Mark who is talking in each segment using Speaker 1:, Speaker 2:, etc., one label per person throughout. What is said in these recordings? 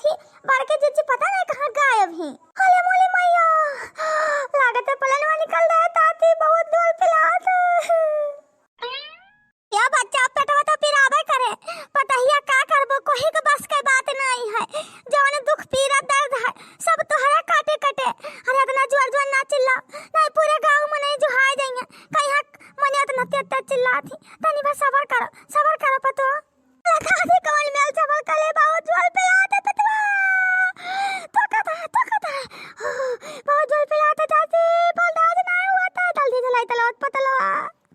Speaker 1: थी, बड़के जीजी पता नहीं कहाँ गायब ही। अरे मोली मैया, लागत है पलनवा निकल रहा है ताती, बहुत दूर पिलात। या बच्चा पेटवा तो पिराबे करे, पतहिया का करबो, कोई के बस के बात नहीं है। जवन दुख पीरा दर्द है सब तोहरा काटे कटे। अरे इतना जोर जोर ना चिल्ला, नहीं पूरे गांव में नहीं जो हाय जाएंगे। कहीं हक मने इतना तेज चिल्ला थी, तनी बस सबर करो पतो। लगा दे कौन मेल सबर करे, बहुत जोर पिलाते पतवा। तो कता बहुत जोर पिलाते जाती, बर्दाश्त ना हुआ था, जल्दी चलाई तलौत पतलवा।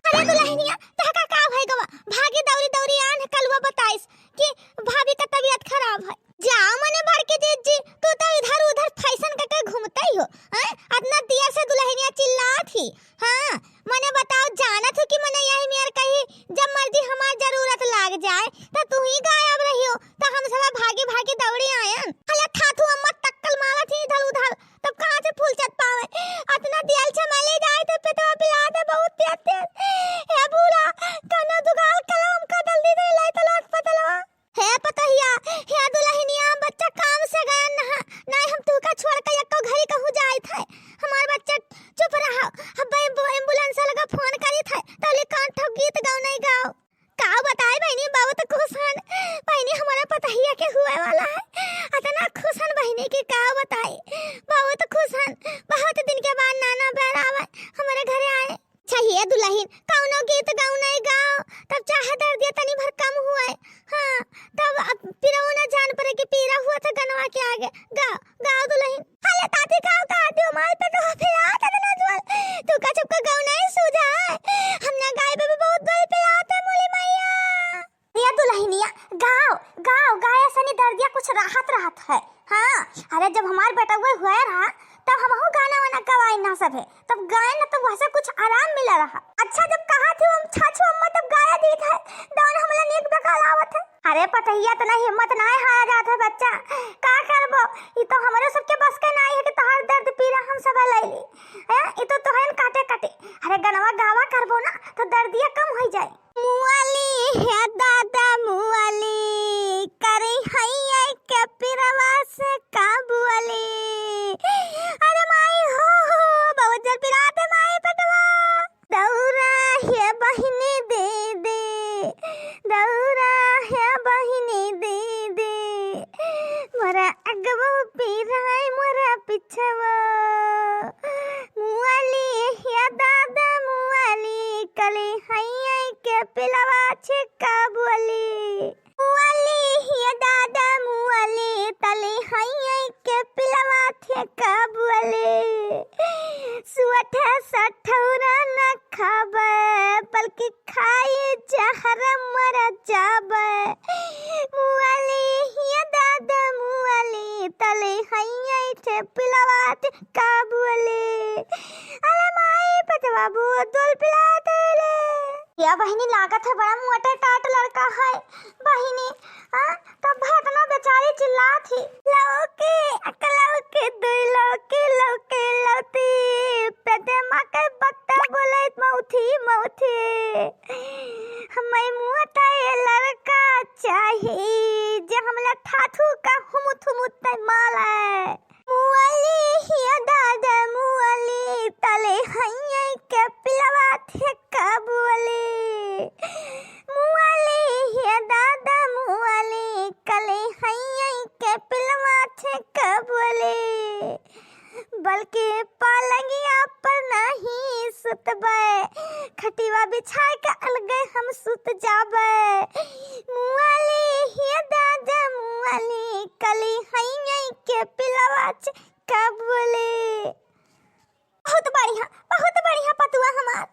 Speaker 1: अरे दुल्हनिया तहका का भाई गवा, भागी दौरी आन कलवा बताइस कि भाभी का तबीयत खराब है। जाओ मने भर के जीजी, तू तो इधर उधर फैशन करके घूमता ही हो। हैं इतना देर से दुल्हनिया चिल्ला थी। हां मने बताओ, जाना थी कि मने यही मेर कहीं जब मर्जी हमार जरूरत लाग जाए तो तू ही गायब रही हो, तो हम सब भागी दौड़ी आयन। हला थाथू अम्मा टक्कल मारा थी इधर उधर, तब कहां से फूल चट पावे। इतना देर से मले जाए तो पेटवा पिला दे बहुत तेज। हे बूढ़ा कनो दुगाल कलम का जल्दी दे लाई तलाश पतलवा। हे पतहिया, हे दुल्हनिया, बच्चा काम से गया ना, नहीं हम तू का छोड़ के एको घरी कहूं जाए थे। हमार बच्चा चुप रहा, अब एम्बुलेंस लगा फोन करी थे, तले कान ठोक गीत गाओ नहीं गाओ। का बताए बहनी, बहुत खुशन बहनी हमारा पतहिया के हुए वाला है। इतना खुशन बहनी की का बताए, बहुत खुशन। बहुत दिन के बाद नाना बहरावा हमारे घरे आए। चाहिए दुल्हन कौनो गीत गाओ नहीं गाओ, तब चाहे दर्द तनी भर कम हुआ है। हाँ तब पिरौ ना जान पड़े कि पीरा हुआ था गनवा के आगे। गाओ दुल्हन। हले ताती का दियो माल पे तो फिरा तने नजवल, तू का चुप का गाओ नहीं सूझा। हमने गाय पे बहुत गोल पिलाते मोली मैया। ये दुल्हनिया गाओ गाय सनी दर्दिया कुछ राहत है। हाँ अरे जब हमार बेटा हुआ रहा तब हमहु गाना वाना गवाई ना सके, तब गाय ना तो वैसे कुछ आराम मिला रहा। अच्छा जब कहा थी हम छाछू अम्मा तब गाया दी था, दान हमला नेक बकालावत है। अरे पतहिया तना हिम्मत ना हारा जात है बच्चा, का करबो, ई तो हमरे सबके बस के नहीं है कि तोहर दर्द पीरा हम सब लैली। ई तो तोहन काटे। अरे गनवा गावा करबो ना तो दर्दिया कम हो जाए। मुआली है दादा मुआली, करे हैया के पिरवा से काबुआली। अरे माई हो बहुत जल पिराते माई पटवा। दौरा है बहिनी दे दौरा है बहिनी दे मोरा अगवा पीराय मोरा पिछवा। मुआली है दादा मुआली, कली हैया के पिलवा छे काबुआली। मुआली है दादा मुआली, तली हैया के पिलवा छे काबुआली। सुअठा सठौरा न खाबे, बल्कि खाए जहर मर जाबे। मुआली है दादा मुआली, तली हैया के पिलवा छे काबुआली। अरे माई पतवा बहुत दोल पिलाते ले। या बहिनी लागत है बड़ा मोटा टाट लड़का है बहिनी। तब इतना बेचारी चिल्ला थी, लौके दुई लौके लौती पेटे मां के बत्ता बोले मौथी हमें मोटा ये लड़का चाहिए जे हमला ठाठू का हुमुत माल है। मुआली हिया दादा मुआली, तले हैया के पिलवा थे काबुआली। मुआली हिया दादा मुआली, कले हैया के पिलवा थे काबुआली। बल्कि पलंगिया पर नहीं सुतबे, खटिवा बिछा के अलगे हम सुत जाबे। मुआली हिया दादा मुआली, कले हैया के पिलवा थे काबुआली। बहुत बढ़िया पतुआ हमार,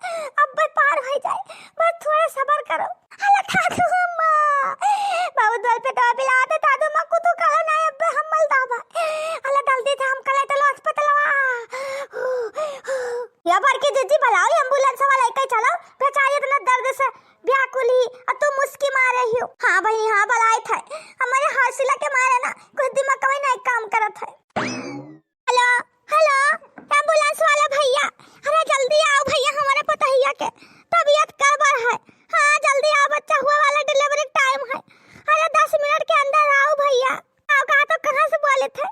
Speaker 1: अब पार हो जाए, बस थोड़ा सब्र करो। हला थाथू अम्मा बहुत दल पे तो बिलाते तादू मक्कू तो काला ना अब हम मल दाबा। हला जल्दी से हम कले तो अस्पतालवा। या भर के जीजी बुलाओ एम्बुलेंस वाला लेके चलो, बेचारी इतना दर्द से व्याकुली और तुम मुस्की मार रही हो। हां भाई हां बुलाए थे, हमारे हौसला के मारे ना कुछ दिमाग में नहीं काम करत है। हेलो एम्बुलेंस वाला भैया, अरे जल्दी आओ भैया, हमारा पतहिया के तबीयत गड़बड़ है। हाँ जल्दी आओ, बच्चा हुआ वाला डिलीवरी टाइम है। अरे 10 मिनट के अंदर आओ भैया। आओ कहा तो कहाँ से बोले थे?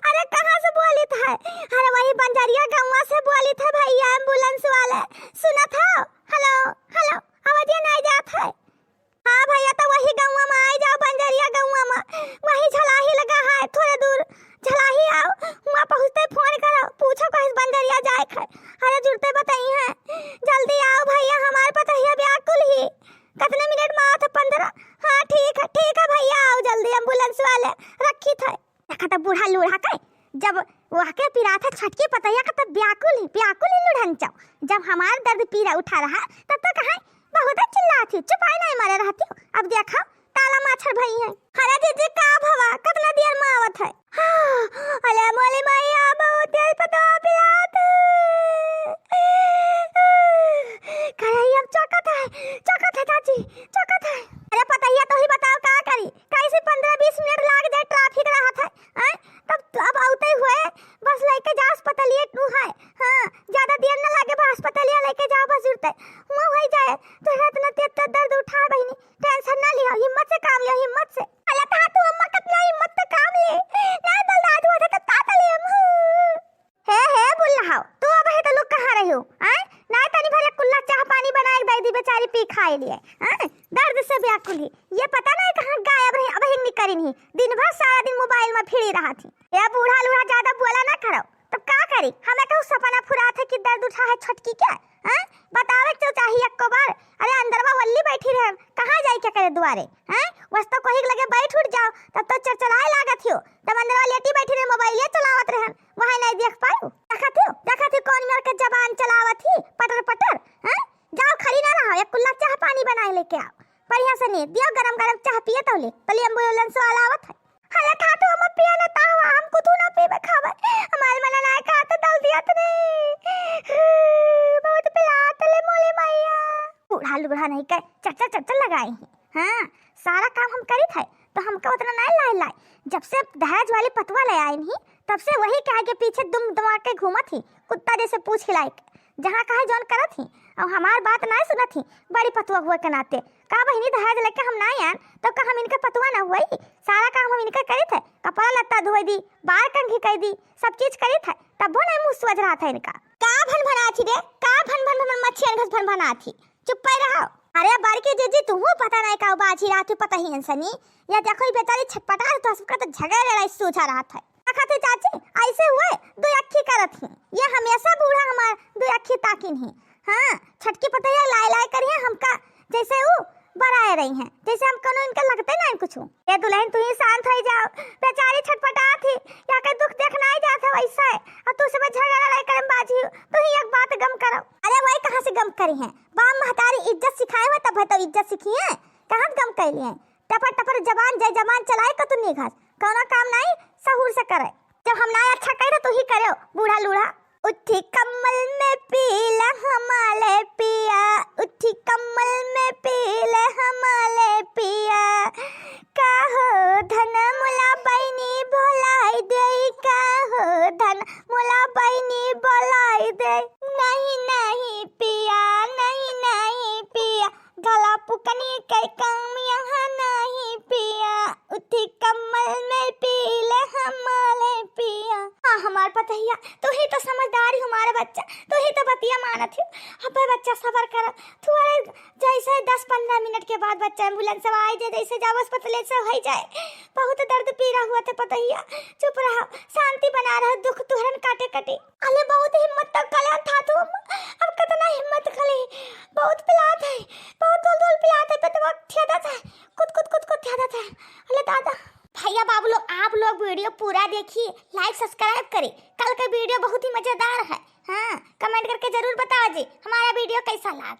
Speaker 1: अरे कहाँ से बोली थे? अरे वही बंजरिया गाँव से बोली थे भैया, एम्बुलेंस वाले। सुना था? हेलो हेलो, आवाज नहीं जात है। हाँ भैया, तो वही गाँव में आ जाओ, बंजरिया गाँव में, वही झलाही लगा है थोड़े दूर, झलाही आओ, वहाँ पहुँचते फोन करो, पूछो कहीं बंजरिया जाए है। अरे जुड़ते बताई है, जल्दी आओ भैया, हमारे पतैया व्याकुल ही। कितने मिनट में आओ थे? 15। हाँ ठीक है भैया, आओ जल्दी, एम्बुलेंस वाले रखी थे। देखा तो बूढ़ा लूढ़ा के जब वह के पीरा था छटकी पतैया का, तब व्याकुल ही लुढ़न चाओ। जब हमार दर्द पीरा उठा रहा तब तक कहाँ बहुत चिल्ला थी, चुपाई नहीं मारे रहती। अब देखा ताला माछर भई है। अरे दीदी का भवा कितना देर में आवत है? अरे मोली मैया बहुत देर पता पिलात करे, अब चौकत है चाची, चौकत है। अरे पतैया तो ही बताओ का करी, कैसे 15-20 मिनट लाग जाए, ट्रैफिक रहा था तब अब आते हुए बस लेके जा अस्पतालिए तू है। हाँ ज्यादा देर न लागे, बस अस्पतालिया लेके जाओ, बस जुड़ते वहाँ हो जाए। तो इतना तेज दर्द उठा बहनी, टेंशन ना लियो, हिम्मत से काम लियो, हिम्मत से। अल्लाह ता तू अम्मा कितना हिम्मत से काम ले, नहीं बलदाज हुआ था कि ताता ले हे बुल्ला तू अब है तो लोग कहाँ रहे हो? ना तनी भले कुल्ला चाह पानी बना के दे दी बेचारी, पी खाए लिए। दर्द से व्याकुल ही, ये पता नहीं कहाँ गायब रही, अब हिंग निकली नहीं, दिन भर सारा दिन मोबाइल में फिरी रहा थी। ये बूढ़ा लूढ़ा ज्यादा बोला ना करो, तो क्या करी? हमें कहूँ सपना फुरा था कि दर्द उठा है छटकी क्या? बतावे तो चाहिए एक बार। अरे अंदरवा वल्ली बैठी रहे, कहाँ जाए क्या करे द्वारे? बस तो कोई लगे बैठ उठ जाओ, तब तो चरचराए लागत हो। तब अंदरवा लेटी बैठी रहे, मोबाइल चलावत रहे, वहाँ नहीं देख पाओ। देखा थी कौन मेरे के जबान चलावत थी पटर पटर। जाओ खड़ी ना रहो, एक कुल्ला चाह पानी बनाए लेके आओ, बढ़िया से नहीं दियो, गरम गरम चाह पिए तो ले, पहले एम्बुलेंस वाला आवत है। हला खा तो हम पिया ना तावा, हम कुछ ना पीबे खावे, हमारे मना ना खा तो दल दिया तने बहुत पिलात ले मोले मैया। बूढ़ा लूढ़ा नहीं कह चच्चा लगाए हैं। हाँ सारा काम हम करी थे, तो हमको उतना नहीं लाई। जब से दहेज वाली पतवा ले आई नहीं, तब से वही कह के पीछे दुम दुमा के घूमा थी, कुत्ता जैसे पूछ हिलाई, जहाँ कहा जौन करा थी। और हमार बात नहीं सुना थी, बड़ी पतवा हुआ के नाते का बहनी दहेज लेके हम ना आए तो का हम इनका पतवा ना हुई। सारा काम हम इनका करे थे, कपड़ा लत्ता धोई दी, बाल कंघी कर दी, सब चीज करे थे, तब वो नहीं मुँह सूझ रहा था इनका। का भन भना थी रे, का भन मच्छियन घस भन भना थी, चुप पे रहो। अरे बारकी जीजी तुम पता नहीं का बाजी रहा थी, पता ही इंसानी या देखो बेचारी छटपटा तो सबका तो झगड़ा लड़ाई सूझा रहा था। थे चाची ऐसे हुए दो अखी करत ही, ये हमेशा बूढ़ा हमार दो अखी ताकिन ही। हाँ छटकी पतैया लाई करिए हमका, जैसे वो बराए रही हैं, जैसे हम कनो इनका लगते ना कुछ। ये दुल्हन तू ही शांत हो जाओ, बेचारी छटपटा थी, या के दुख देखना ही जाता वैसा है, और तू सब झगड़ा लड़ाई करम बाजी तू ही एक बात गम करो। अरे वही कहाँ से गम करी है, बाम महतारी इज्जत सिखाए हुए तब है तो इज्जत सीखी है, कहाँ गम कैली है? टपर जबान जय जबान चलाए का तू निघास, कौनो काम नहीं सहूर से करे। जब हम ना अच्छा करे तो ही करे बूढ़ा लूढ़ा। उठी कमल में पीला हमारे पिया, उठी कमल में पीला हमारे पिया, काहो धन मुला बहनी बोलाई दे, काहो धन मुला बहनी बोलाई दे। नहीं पिया, नहीं पिया, गला पुकनी के काम यहाँ नहीं पिया, उठी कमल में पीले हमारे पिया। हाँ हमार पतैया तू ही तो समझदारी, हमारे बच्चा तू ही तो बतिया माना थी। अब बच्चा सबर कर, तू जैसे 10-15 मिनट के बाद बच्चा एम्बुलेंस से आ जाए, जैसे जाओ अस्पताल से हो जाए। बहुत दर्द पीरा हुआ था पतैया, चुप रहा, शांति बना रहा, दुख तुहरन काटे कटे। अरे बहुत हिम्मत तक कला था तुम, अब कितना हिम्मत खली, बहुत पिलात है, बहुत दोल पिलात है, पेटवा ठेदा था, कुछ ठेदा था। अरे दादा भैया बाबू लोग, आप लोग वीडियो पूरा देखिए, लाइक सब्सक्राइब करें, कल का वीडियो बहुत ही मजेदार है। हाँ कमेंट करके जरूर बताओ जी हमारा वीडियो कैसा लगा।